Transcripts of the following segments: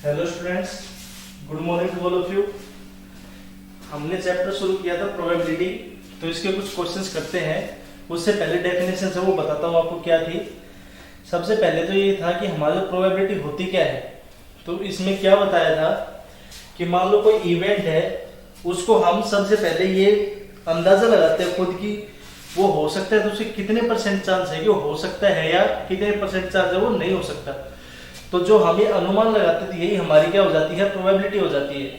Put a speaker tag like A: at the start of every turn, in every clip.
A: Hello students, good morning to all of you. हमने chapter शुरू किया था प्रोबेबिलिटी, तो इसके कुछ क्वेश्चंस करते हैं। उससे पहले डेफिनेशन से वो बताता हूँ आपको क्या थी। सबसे पहले तो ये था कि हमारी प्रोबेबिलिटी होती क्या है। तो इसमें क्या बताया था कि मान लो कोई इवेंट है, उसको हम सबसे पहले ये अंदाजा लगाते हैं खुद की वो हो सकता है, तो उसके कितने परसेंट चांस है कि वो हो सकता है या कितने परसेंट चांस है वो नहीं हो सकता। तो जो हम ये अनुमान लगाते थे यही हमारी क्या हो जाती है, प्रोबेबिलिटी हो जाती है।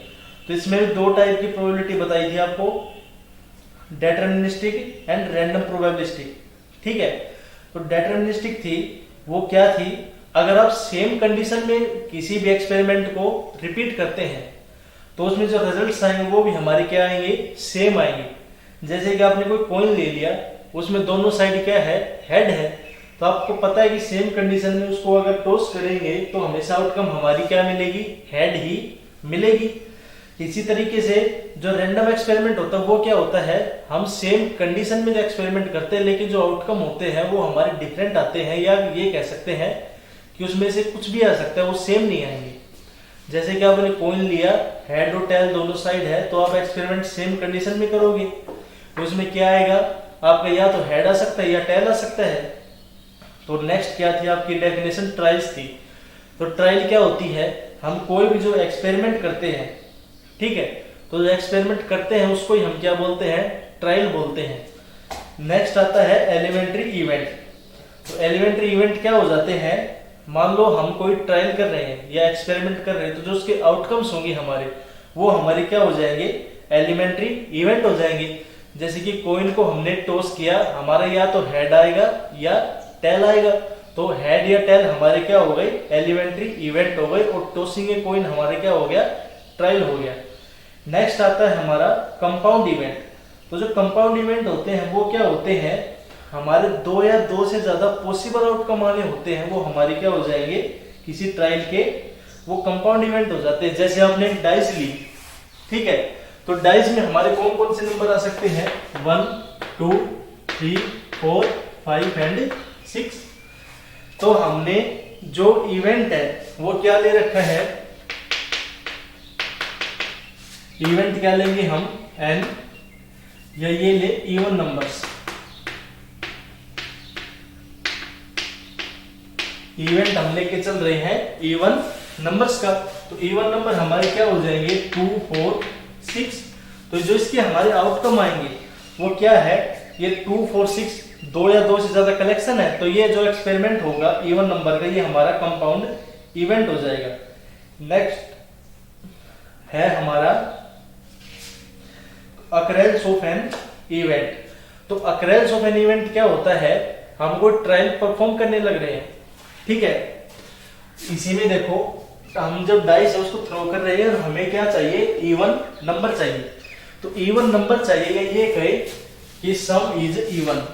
A: तो इसमें भी दो टाइप की प्रोबेबिलिटी बताई थी आपको, डिटरमिनिस्टिक एंड रैंडम प्रोबेबिलिस्टिक। ठीक है, तो डिटरमिनिस्टिक थी वो क्या थी, अगर आप सेम कंडीशन में किसी भी एक्सपेरिमेंट को रिपीट करते हैं तो उसमें जो रिजल्ट्स आएंगे वो भी हमारे क्या आएंगे, सेम आएंगे। जैसे कि आपने कोई कॉइन ले लिया, उसमें दोनों साइड क्या है, हेड है, तो आपको पता है कि सेम कंडीशन में उसको अगर टॉस करेंगे तो हमेशा आउटकम हमारी क्या मिलेगी, हेड ही मिलेगी। इसी तरीके से जो रैंडम एक्सपेरिमेंट होता है वो क्या होता है, हम सेम कंडीशन में जो एक्सपेरिमेंट करते हैं लेकिन जो आउटकम होते हैं वो हमारे डिफरेंट आते हैं, या ये कह सकते हैं कि उसमें से कुछ भी आ सकता है, वो सेम नहीं आएंगे। जैसे कि आपने कॉइन लिया, हेड और टेल दोनों साइड है, तो आप एक्सपेरिमेंट सेम कंडीशन में करोगे तो उसमें क्या आएगा आपका, या तो हेड आ सकता है या टेल आ सकता है। तो नेक्स्ट क्या थी आपकी डेफिनेशन, ट्रायल्स थी। तो ट्रायल क्या होती है, हम कोई भी जो एक्सपेरिमेंट करते हैं, ठीक है, तो जो एक्सपेरिमेंट करते हैं उसको ही हम क्या बोलते हैं, ट्रायल बोलते हैं। नेक्स्ट आता है एलिमेंट्री इवेंट। तो एलिमेंट्री इवेंट क्या हो जाते हैं, मान लो हम कोई ट्रायल कर रहे हैं या एक्सपेरिमेंट कर रहे हैं, तो जो उसके आउटकम्स होंगे हमारे, वो हमारे क्या हो जाएंगे, एलिमेंट्री इवेंट हो जाएंगे। जैसे कि कॉइन को हमने टॉस किया, हमारा या तो हेड आएगा या टेल आएगा, तो हेड या टेल हमारे क्या हो गए, एलिमेंट्री इवेंट हो गए, और टॉसिंग ए कॉइन हमारे क्या हो गया, ट्रायल हो गया। नेक्स्ट आता है हमारा कंपाउंड इवेंट। तो जो कंपाउंड इवेंट होते हैं वो क्या होते हैं, हमारे दो या दो से ज्यादा पॉसिबल आउटकम वाले होते हैं, वो हमारे क्या हो जाएंगे किसी ट्रायल के, वो कंपाउंड इवेंट हो जाते हैं। जैसे आपने एक डाइस ली, ठीक है, तो डाइस में हमारे कौन कौन से नंबर आ सकते हैं, 1 2 3 4 5 एंड 6। तो हमने जो इवेंट है वो क्या ले रखा है, इवेंट क्या लेंगे हम, n, या ये ले इवन नंबर्स। इवेंट हम लेके चल रहे हैं इवन नंबर्स का। तो इवन नंबर हमारे क्या हो जाएंगे, 2 4 6। तो जो इसके हमारे आउटकम आएंगे वो क्या है, ये 2 4 6 दो या दो से ज्यादा कलेक्शन है, तो ये जो एक्सपेरिमेंट होगा इवन नंबर का, ये हमारा कंपाउंड इवेंट हो जाएगा। नेक्स्ट है हमारा अकरेंस ऑफ एन इवेंट। तो अकरेंस ऑफ एन इवेंट क्या होता है, हम कोई ट्रायल परफॉर्म करने लग रहे हैं, ठीक है, इसी में देखो हम जब डाइस है उसको थ्रो कर रहे हैं और हमें क्या चाहिए, इवन नंबर चाहिए। तो इवन नंबर चाहिए, ये कहे कि सम इज इवन,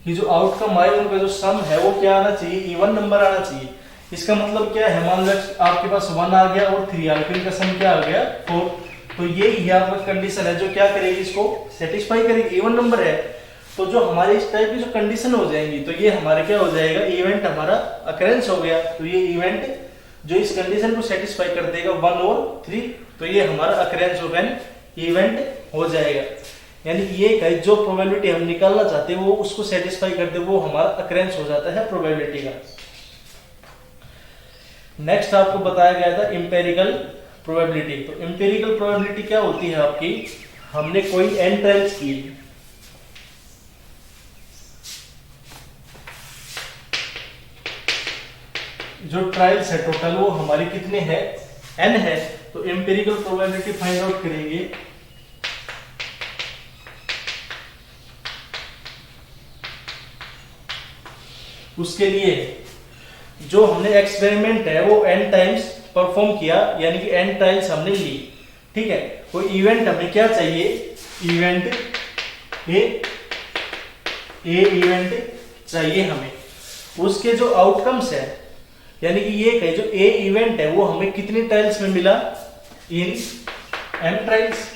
A: कि जो आउटकम आए उनका जो सम है वो क्या आना चाहिए, इवन नंबर आना चाहिए। इसका मतलब क्या है, मान लो आपके पास 1 आ गया और 3 आ गया, इनका सम क्या आ गया, 4। तो ये यहाँ पर कंडीशन है जो क्या करेगी, इसको सेटिस्फाई करेगी, इवन नंबर है। तो जो हमारे इस टाइप की जो कंडीशन हो जाएंगी, तो ये हमारे क्या हो जाएगा, इवेंट हमारा अकरेंस हो गया। तो ये इवेंट जो इस कंडीशन को सेटिस्फाई कर देगा 1 और 3, तो ये हमारा अकरेंस ऑफ एन इवेंट हो जाएगा। यानी ये जो प्रोबेबिलिटी हम निकालना चाहते हैं वो उसको सेटिस्फाई कर दे, वो हमारा अकरेंस हो जाता है प्रोबेबिलिटी का। नेक्स्ट आपको बताया गया था इंपेरिकल प्रोबेबिलिटी। तो इंपेरिकल प्रोबेबिलिटी क्या होती है आपकी, हमने कोई n ट्रायल्स की, जो ट्रायल्स है टोटल वो हमारी कितने हैं, n है। तो इंपेरिकल प्रोबेबिलिटी फाइंड आउट करेंगे, उसके लिए जो हमने एक्सपेरिमेंट है वो n टाइम्स परफॉर्म किया, यानी कि n ट्रायल्स हमने ली, ठीक है। कोई इवेंट हमें क्या चाहिए, इवेंट ए इवेंट चाहिए हमें, उसके जो आउटकम्स है, यानी कि ये कहे जो ए इवेंट है वो हमें कितने ट्रायल्स में मिला, इन m ट्रायल्स।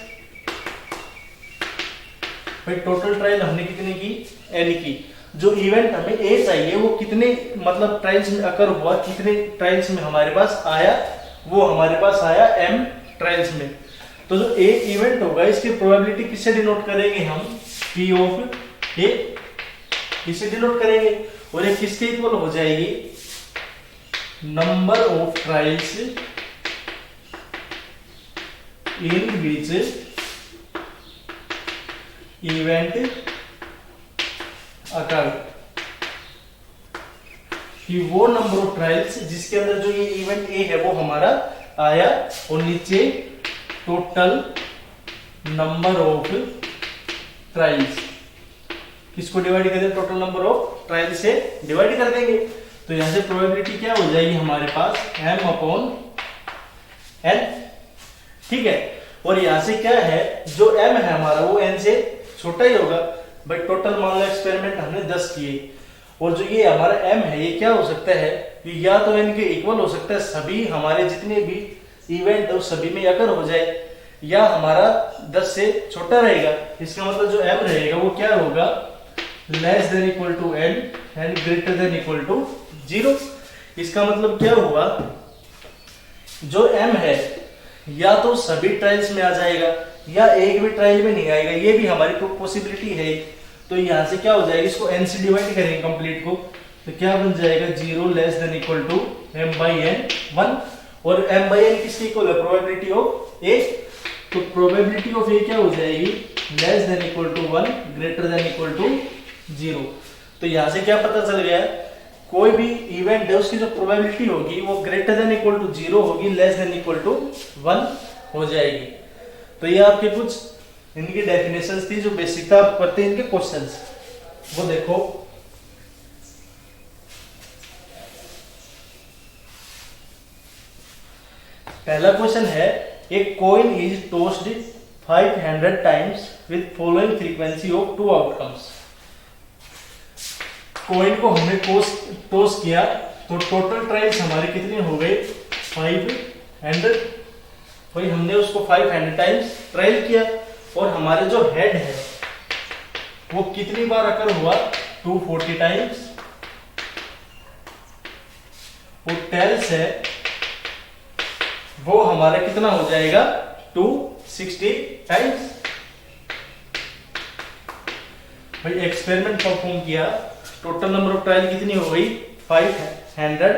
A: भाई टोटल ट्रायल हमने कितनी की, n की। जो इवेंट हमें ए चाहिए वो कितने मतलब ट्रायल्स में अकर हुआ, कितने ट्रायल्स में हमारे पास आया, वो हमारे पास आया m ट्रायल्स में। तो जो ए इवेंट होगा इसकी प्रोबेबिलिटी किससे डिनोट करेंगे हम, p ऑफ ए, इसे डिनोट करेंगे। और ये किसके इक्वल हो जाएगी, number of trials in which event occur, कि वो नंबर ऑफ ट्रायल्स जिसके अंदर जो ये इवेंट ए है वो हमारा आया, और नीचे टोटल नंबर ऑफ ट्रायल्स, किसको डिवाइड कर देंगे, टोटल नंबर ऑफ ट्रायल्स से डिवाइड कर देंगे। तो यहां से प्रोबेबिलिटी क्या हो जाएगी हमारे पास, m अपॉन n, ठीक है। और यहां से क्या है, जो m है हमारा वो n से छोटा ही होगा भाई। टोटल मान लो एक्सपेरिमेंट हमने 10 किए, और जो ये हमारा m है ये क्या हो सकता है, ये या तो n के इक्वल हो सकता है, सभी हमारे जितने भी इवेंट है सभी में अकर हो जाए, या हमारा 10 से छोटा रहेगा। इसका मतलब जो m रहेगा वो क्या होगा, less than equal to n and greater than equal to 0। इसका मतलब क्या हुआ, जो m है या तो सभी ट्रायल्स में आ जाएगा या एक भी ट्रायल में नहीं आएगा, ये भी हमारी पॉसिबिलिटी है। तो यहां से क्या हो जाएगा, इसको n से डिवाइड करेंगे कंप्लीट को, तो क्या बन जाएगा, 0 less than equal to m by n 1। और m बाई n किसके इक्वल है, प्रोबेबिलिटी ऑफ a। तो प्रोबेबिलिटी ऑफ a क्या हो जाएगी, less than equal to 1 greater than equal to 0। तो यहां से क्या पता चल गया, कोई भी इवेंट है उसकी जो प्रोबेबिलिटी होगी वो ग्रेटर देन इक्वल टू 0 होगी, लेस देन इक्वल टू 1 हो जाएगी। तो ये आपके कुछ इनकी डेफिनेशंस थी जो बेसिक था, आप करते हैं इनके क्वेश्चंस, वो देखो। पहला क्वेश्चन है, a coin is tossed 500 times with following frequency of 2 outcomes. Coin को हमने टॉस किया तो टोटल ट्रायल्स हमारे कितने हो गए, 500। भाई हमने उसको 500 टाइम्स ट्रायल किया, और हमारे जो हेड है वो कितनी बार अकर हुआ, 240 टाइम्स। और टेल्स है वो हमारा कितना हो जाएगा, 260 टाइम्स। भाई एक्सपेरिमेंट परफॉर्म किया, टोटल नंबर ऑफ ट्रायल कितनी हो गई, 500।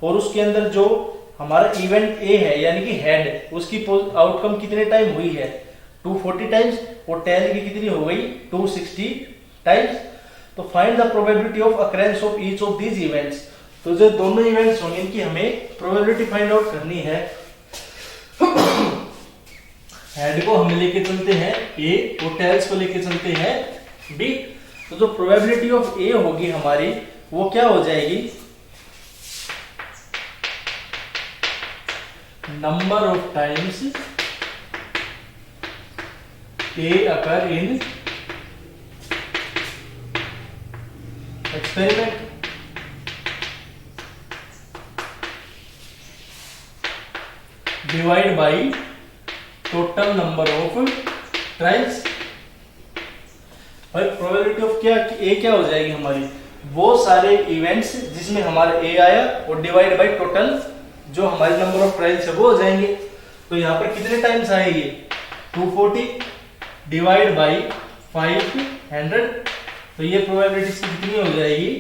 A: और उसके अंदर जो हमारा इवेंट ए है यानी कि हेड, उसकी आउटकम कितने टाइम हुई है, 240 टाइम्स। और टेल की कितनी हो गई, 260 टाइम्स। तो find the probability of occurrence of each of these events. तो जो दोनों इवेंट्स होंगे इनकी हमें प्रोबेबिलिटी फाइंड आउट करनी है। हेड को हम लेके चलते हैं ए, और टेल्स को लेके चलते हैं बी। तो जो प्रोबेबिलिटी ऑफ ए होगी हमारी वो क्या हो जाएगी, number of times A occur in experiment divide by total number of trials. भाई प्रोबेबिलिटी ऑफ क्या हो जाएगी हमारी, वो सारे इवेंट्स जिसमें हमारा ए आया और डिवाइड बाय टोटल जो हमारे नंबर ऑफ ट्रायल्स है वो हो जाएंगे। तो यहाँ पर कितने टाइम्स आए ये, 240 डिवाइड बाई 500। तो ये प्रोबेबिलिटी कितनी हो जाएगी,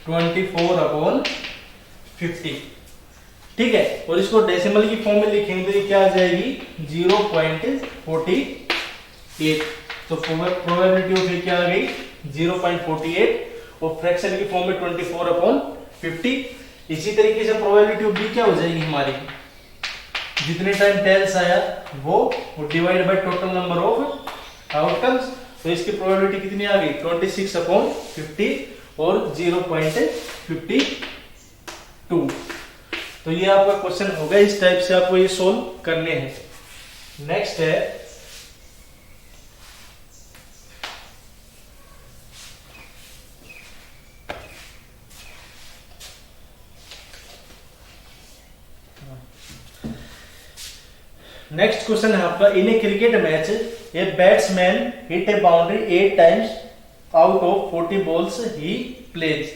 A: 24/50। ठीक है। और इसको डेसिमल की फॉर्म में लिखेंगे तो ये क्या आ जाएगी, 0.48। तो प्रोबेबिलिटी ऑफ ये क्या आ गई, 0.48, और फ्रैक्शन की फॉर्म में 24/50। इसी तरीके से प्रोबेबिलिटी ऑफ बी क्या हो जाएगी हमारी, जितने टाइम टेल्स आया वो divide by total number of outcomes. तो इसकी प्रोबेबिलिटी कितनी आ गई, 26/50 और 0.52। तो ये आपका क्वेश्चन होगा, इस टाइप से आपको ये सोल्व करने हैं। नेक्स्ट है नेक्स्ट क्वेश्चन है आपका, in a cricket match a batsman hit a boundary 8 times out of 40 balls he plays.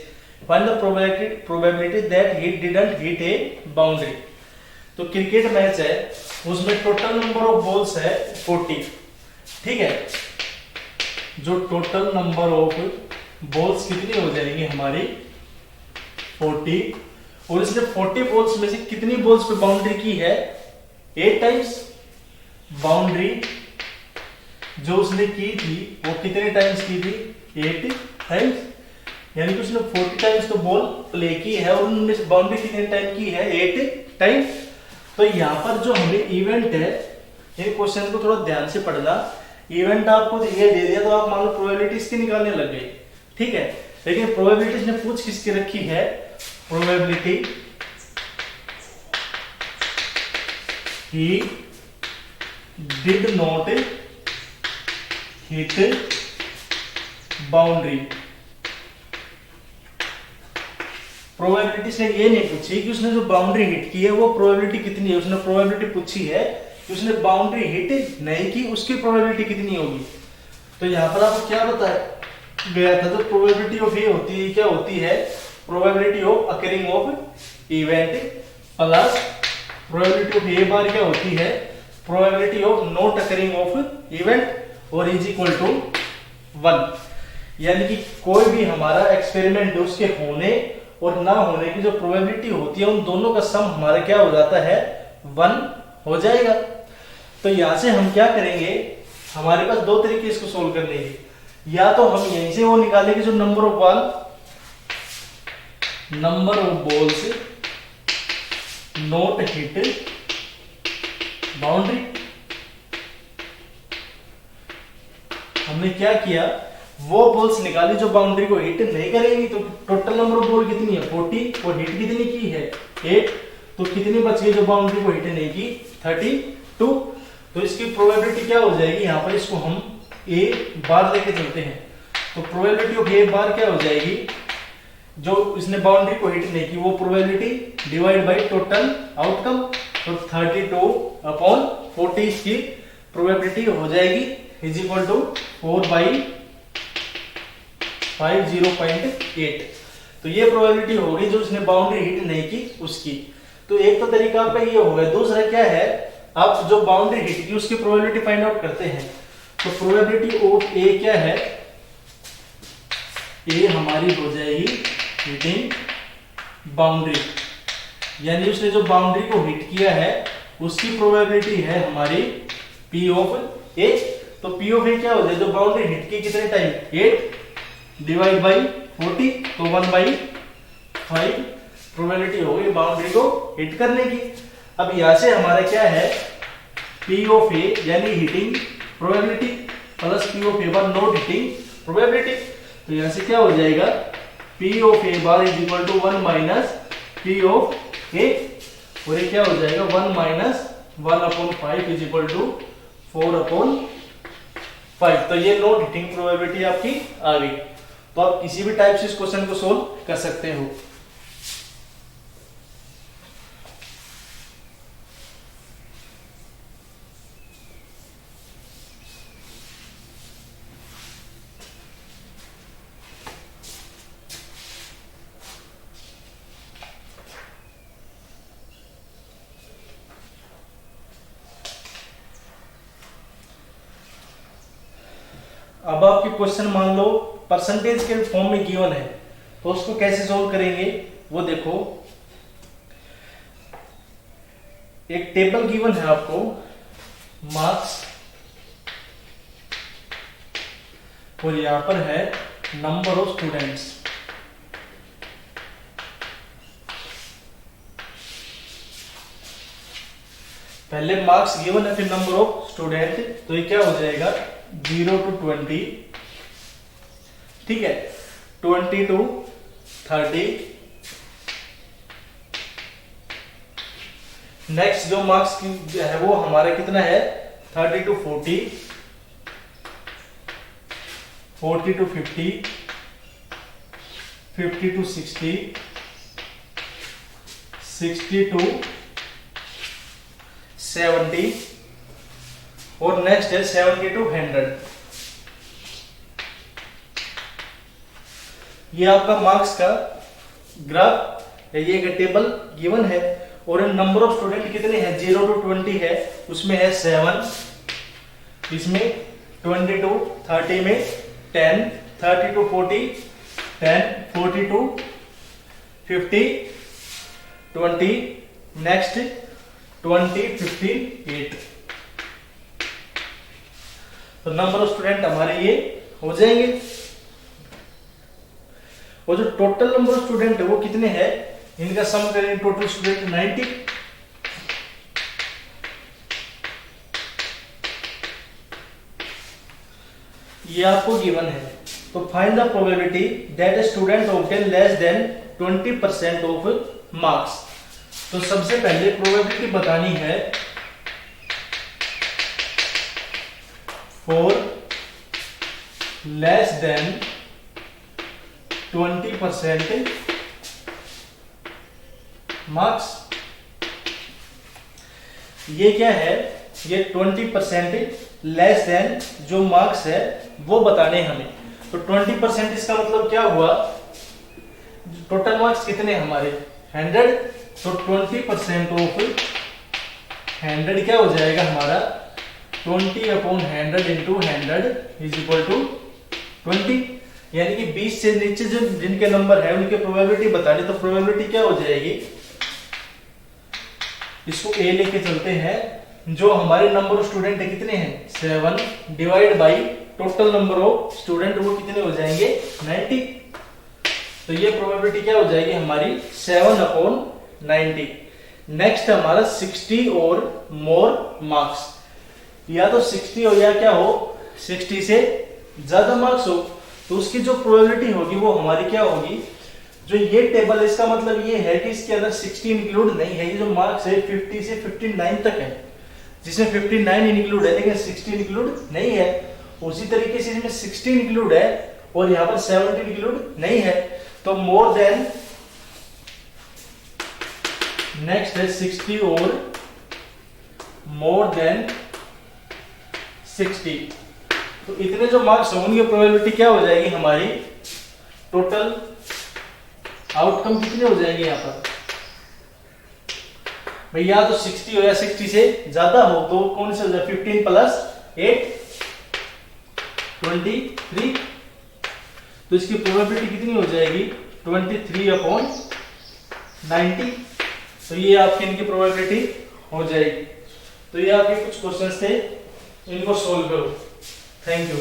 A: Find the probability that he didn't hit a boundary. तो क्रिकेट मैच है, उसमें टोटल नंबर ऑफ बॉल्स है 40, ठीक है। जो total number of balls कितनी हो जाएंगी हमारी 40, और इसने 40 बॉल्स में से कितनी बॉल्स पे बाउंड्री की है 8 टाइम्स। बाउंड्री जो उसने की थी वो कितने टाइम्स की थी 8 टाइम्स, यानी कि उसने 40 टाइम्स तो बॉल प्ले की है और उन्होंने बाउंड्री कितने टाइम की है 8 टाइम्स। तो यहाँ पर जो हमें इवेंट है, ये क्वेश्चन को थोड़ा ध्यान से पढ़ना। इवेंट आपको ये दे दिया तो आप मान लो प्रोबेबिलिटी इसकी निकालने लग गए, ठीक है। लेकिन प्रोबेबिलिटी इसने पूछ किसकी रखी है, probability he did not hit boundary. Probability से ये नहीं पूछी कि उसने जो बाउंड्री हिट की है वो प्रोबेबिलिटी कितनी है, उसने प्रोबेबिलिटी पूछी है कि उसने बाउंड्री हिट नहीं की उसकी प्रोबेबिलिटी कितनी होगी। तो यहाँ पर आपको क्या बताया गया था, जो प्रोबेबिलिटी ऑफ ए होती है क्या होती है, probability of occurring of event plus probability of A bar क्या होती है, probability of not occurring of event और इज इक्वल टू 1। यानी कि कोई भी हमारा एक्सपेरिमेंट उसके होने और ना होने की जो प्रोबेबिलिटी होती है उन दोनों का सम हमारा क्या हो जाता है 1 हो जाएगा। तो यहां से हम क्या करेंगे, हमारे पास दो तरीके इसको सोल्व करने के, या तो हम यहीं से वो निकालेंगे जो number of balls not hit boundary. हमने क्या किया, वो बॉल्स निकाली जो बाउंड्री को हिट नहीं करेंगी। तो टोटल नंबर ऑफ बॉल कितनी है 40 और हिट कितनी की है 8, तो कितनी बच गई जो बाउंड्री को हिट नहीं की 32। तो इसकी प्रोबेबिलिटी क्या हो जाएगी, यहाँ पर इसको हम ए बार लेके चलते हैं। तो प्रोबेबिलिटी ऑफ ए बार क्या हो जाएगी, जो इसने बाउंड्री को हिट नहीं की वो probability divide by total outcome. तो 32/40 की प्रोबेबिलिटी हो जाएगी इज इक्वल टू 4/50.8। तो ये प्रोबेबिलिटी होगी जो उसने बाउंड्री हिट नहीं की उसकी। तो एक तो तरीका आपका ये होगा। दूसरा क्या है, आप जो बाउंड्री हिट की उसकी प्रोबेबिलिटी फाइंड आउट करते हैं। तो प्रोबेबिलिटी ऑफ ए क्या है, ए हमारी हो जाएगी हिटिंग बाउंड्री, यानी उसने जो बाउंड्री को हिट किया है उसकी प्रोबेबिलिटी है हमारी पी ऑफ ए। तो पी ऑफ ए क्या हो जाए, जो बाउंड्री हिट की कितने टाइम 8 डिवाइड बाई 40, तो 1/5 प्रोबेबिलिटी हो गई बाउंड्री को हिट करने की। अब यहां से हमारा क्या है, पी ऑफ ए यानी hitting probability plus P of A bar not hitting probability. तो यहां से क्या हो जाएगा, P of A bar is equal to 1 minus P of A, और ये क्या हो जाएगा 1 माइनस 1/5 इज इक्वल टू 4/5। तो ये नॉट हिटिंग प्रोबेबिलिटी आपकी आ गई। तो आप किसी भी टाइप से इस क्वेश्चन को सोल्व कर सकते हो। अब आपके क्वेश्चन मान लो परसेंटेज के फॉर्म में गिवन है, तो उसको कैसे सोल्व करेंगे वो देखो। एक टेबल गिवन है आपको, मार्क्स, और यहां पर है नंबर ऑफ स्टूडेंट्स। पहले मार्क्स गिवन है फिर नंबर ऑफ स्टूडेंट, तो ये क्या हो जाएगा 0 to 20, ठीक है, 20 to 30। नेक्स्ट जो मार्क्स की है वो हमारा कितना है 30 to 40, 40 to 50, 50 to 60, 60 to 70, और नेक्स्ट है 70 to 100। ये आपका मार्क्स का ग्राफ या ये टेबल गिवन है, और नंबर ऑफ स्टूडेंट कितने हैं 0 to 20 है, उसमें है 7, इसमें 20 to 30 में 10, 30 to 40 10, 40 to 50 20, नेक्स्ट 20 15 8। तो नंबर ऑफ स्टूडेंट हमारे ये हो जाएंगे, और जो टोटल नंबर ऑफ स्टूडेंट है वो कितने हैं, इनका सम करें टोटल स्टूडेंट 90। ये आपको गिवन है। तो find the probability that a student obtain less than 20% of marks. तो सबसे पहले प्रोबेबिलिटी बतानी है फॉर लेस देन 20% मार्क्स। ये क्या है, ये 20% लेस देन जो मार्क्स है वो बताने हमें। तो 20% इसका मतलब क्या हुआ, टोटल मार्क्स कितने हमारे 100, तो 20% ऑफ 100 क्या हो जाएगा हमारा 20/100 इंटू 100 इज इक्वल टू 20। यानी कि 20 से नीचे जो जिनके नंबर है उनकी प्रोबेबिलिटी बतानी, तो प्रोबेबिलिटी क्या हो जाएगी, इसको ए लेके चलते हैं, जो हमारे नंबर ऑफ स्टूडेंट है कितने हैं 7 divide by total number of student वो कितने हो जाएंगे 90। तो ये प्रोबेबिलिटी क्या हो जाएगी हमारी 7/90। नेक्स्ट हमारा 60 और मोर मार्क्स, या तो 60 हो या क्या हो 60 से ज्यादा मार्क्स हो, तो उसकी जो प्रोबेबिलिटी होगी वो हमारी क्या होगी, जो ये टेबल है इसका मतलब ये है कि इसके अंदर 60 इंक्लूड नहीं है, ये जो मार्क्स है 50 से 59 तक है, जिसमें 59 इंक्लूड है लेकिन 60 इंक्लूड नहीं है। उसी तरीके से इसमें 60 इंक्लूड है और यहाँ पर 70 इंक्लूड नहीं है। तो मोर देन, नेक्स्ट है 60 और मोर देन 60। तो इतने जो मार्क्स होंगे प्रोबेबिलिटी क्या हो जाएगी हमारी, टोटल आउटकम कितने हो जाएंगे यहाँ पर भैया, तो 60 हो या 60 से ज्यादा हो तो कौन से हो जाए 15 प्लस 8 23। तो इसकी प्रोबेबिलिटी कितनी हो जाएगी 23/90। तो ये आपकी इनकी प्रोबेबिलिटी हो जाएगी। तो ये आपके कुछ क्वेश्चंस थे, इनको सोल्व करो। Thank you.